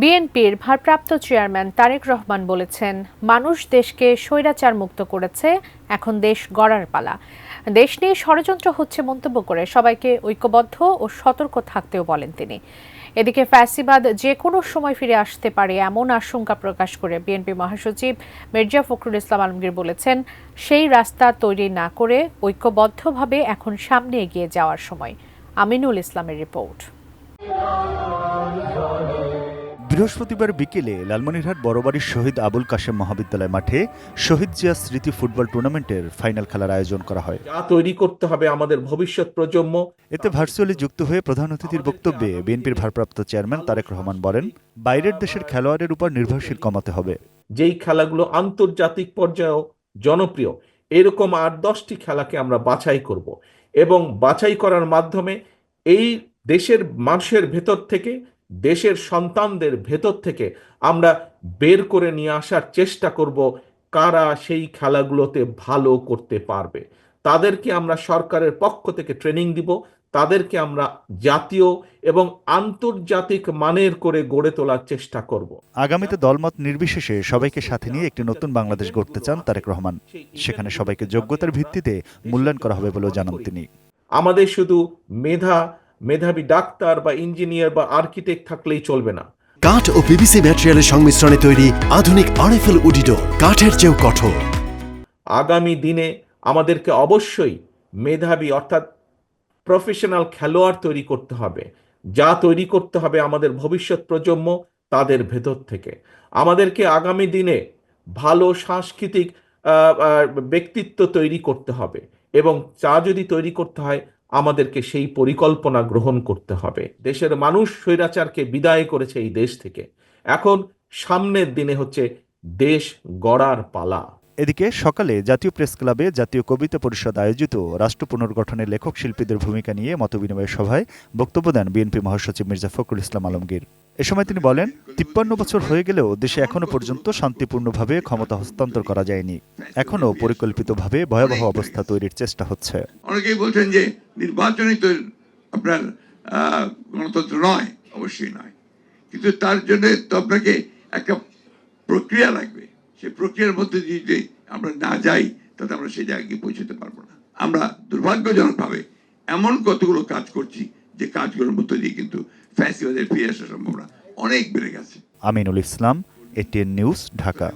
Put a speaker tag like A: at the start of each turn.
A: বিএনপির ভারপ্রাপ্ত চেয়ারম্যান তারেক রহমান বলেছেন, মানুষ দেশকে স্বৈরাচার মুক্ত করেছে, এখন দেশ গড়ার পালা। দেশ নিয়ে ষড়যন্ত্র হচ্ছে মন্তব্য করে সবাইকে ঐক্যবদ্ধ ও সতর্ক থাকতেও বলেন তিনি। এদিকে ফ্যাসিবাদ যে কোনো সময় ফিরে আসতে পারে এমন আশঙ্কা প্রকাশ করে বিএনপি মহাসচিব মির্জা ফখরুল ইসলাম আলমগীর বলেছেন, সেই রাস্তা তৈরি না করে ঐক্যবদ্ধভাবে এখন সামনে এগিয়ে যাওয়ার সময়। আমিনুল ইসলামের রিপোর্ট।
B: বৃহস্পতিবার বিকেলে লালমনিরহাট বড়বাড়ির শহীদ আবুল কাশেম মহাবিদ্যালয় মাঠে শহীদ জিয়া স্মৃতি ফুটবল টুর্নামেন্টের ফাইনাল খেলার আয়োজন করা হয়।
C: যা তৈরি করতে হবে আমাদের ভবিষ্যৎ প্রজন্ম।
B: এতে ভার্চুয়ালি যুক্ত হয়ে প্রধান অতিথির বক্তব্যে বিএনপির ভারপ্রাপ্ত চেয়ারম্যান তারেক রহমান বলেন, বাইরের দেশের খেলোয়াড়ের উপর নির্ভরশীল কমাতে হবে।
C: যেই খেলাগুলো আন্তর্জাতিক পর্যায়েও জনপ্রিয়, এরকম ৮-১০টি খেলাকে আমরা বাছাই করব এবং বাছাই করার মাধ্যমে এই দেশের মানুষের ভেতর থেকে, দেশের সন্তানদের ভেতর থেকে আমরা বের করে নিয়ে আসার চেষ্টা করব কারা সেই খেলাগুলোতে ভালো করতে পারবে। তাদেরকে আমরা সরকারের পক্ষ থেকে ট্রেনিং দিব, তাদেরকে আমরা জাতীয় এবং আন্তর্জাতিক মানের করে গড়ে তোলার চেষ্টা করব।
B: আগামীতে দলমত নির্বিশেষে সবাইকে সাথে নিয়ে একটি নতুন বাংলাদেশ গড়তে চান তারেক রহমান। সেখানে সবাইকে যোগ্যতার ভিত্তিতে মূল্যায়ন করা হবে বলেও জানান তিনি।
C: আমাদের শুধু মেধাবী ডাক্তার বা ইঞ্জিনিয়ার বা আর্কিটেক্ট থাকলেই চলবে না।
D: কাঠ ও পিভিসি ম্যাটেরিয়ালের সংমিশ্রণে তৈরি আধুনিক আরএফএল উডিডোর, কাঠের চেয়েও কঠোর।
C: আগামী দিনে আমাদেরকে অবশ্যই মেধাবী অর্থাৎ প্রফেশনাল খেলোয়াড় তৈরি করতে হবে, যা তৈরি করতে হবে আমাদের ভবিষ্যৎ প্রজন্ম তাদের ভেতর থেকে। আমাদেরকে আগামী দিনে ভালো সাংস্কৃতিক ব্যক্তিত্ব তৈরি করতে হবে এবং চা যদি তৈরি করতে হয় আমাদেরকে সেই পরিকল্পনা গ্রহণ করতে হবে। দেশের মানুষ স্বৈরাচারকে বিদায় করেছে এই দেশ থেকে, এখন সামনের দিনে হচ্ছে দেশ গড়ার পালা।
B: এদিকে সকালে জাতীয় প্রেস ক্লাবে জাতীয় কবিতা পরিষদ আয়োজিত রাষ্ট্র পুনর্গঠনের লেখক শিল্পীদের ভূমিকা নিয়ে মতবিনিময় সভায় বক্তব্য দেন বিএনপি মহাসচিব মির্জা ফখরুল ইসলাম আলমগীর। এ সময় তিনি বলেন, ৫৩ বছর হয়ে গেলেও দেশে এখনো পর্যন্ত শান্তিপূর্ণভাবে ক্ষমতা হস্তান্তর করা যায়নি। এখনো পরিকল্পিতভাবে ভয়াবহ অবস্থা তৈরির চেষ্টা হচ্ছে।
E: অনেকেই বলছেন যে নির্বাচনই তো আপনার গণতন্ত্র নয়, অবশ্যই নয়, কিন্তু তার জন্য তো আপনাকে একটা প্রক্রিয়া লাগবে। সেই প্রক্রিয়ার মধ্যে যদি আমরা না যাই তাতে আমরা সেই জায়গায় পৌঁছতে পারবো না। আমরা দুর্ভাগ্যজনকভাবে এমন কতগুলো কাজ করছি যে কাজগুলোর মধ্যে দিয়ে কিন্তু ফ্যাসিবাদের ফিরে আসার সম্ভাবনা অনেক বেড়ে গেছে।
B: Aminul Islam, ATN news, Dhaka.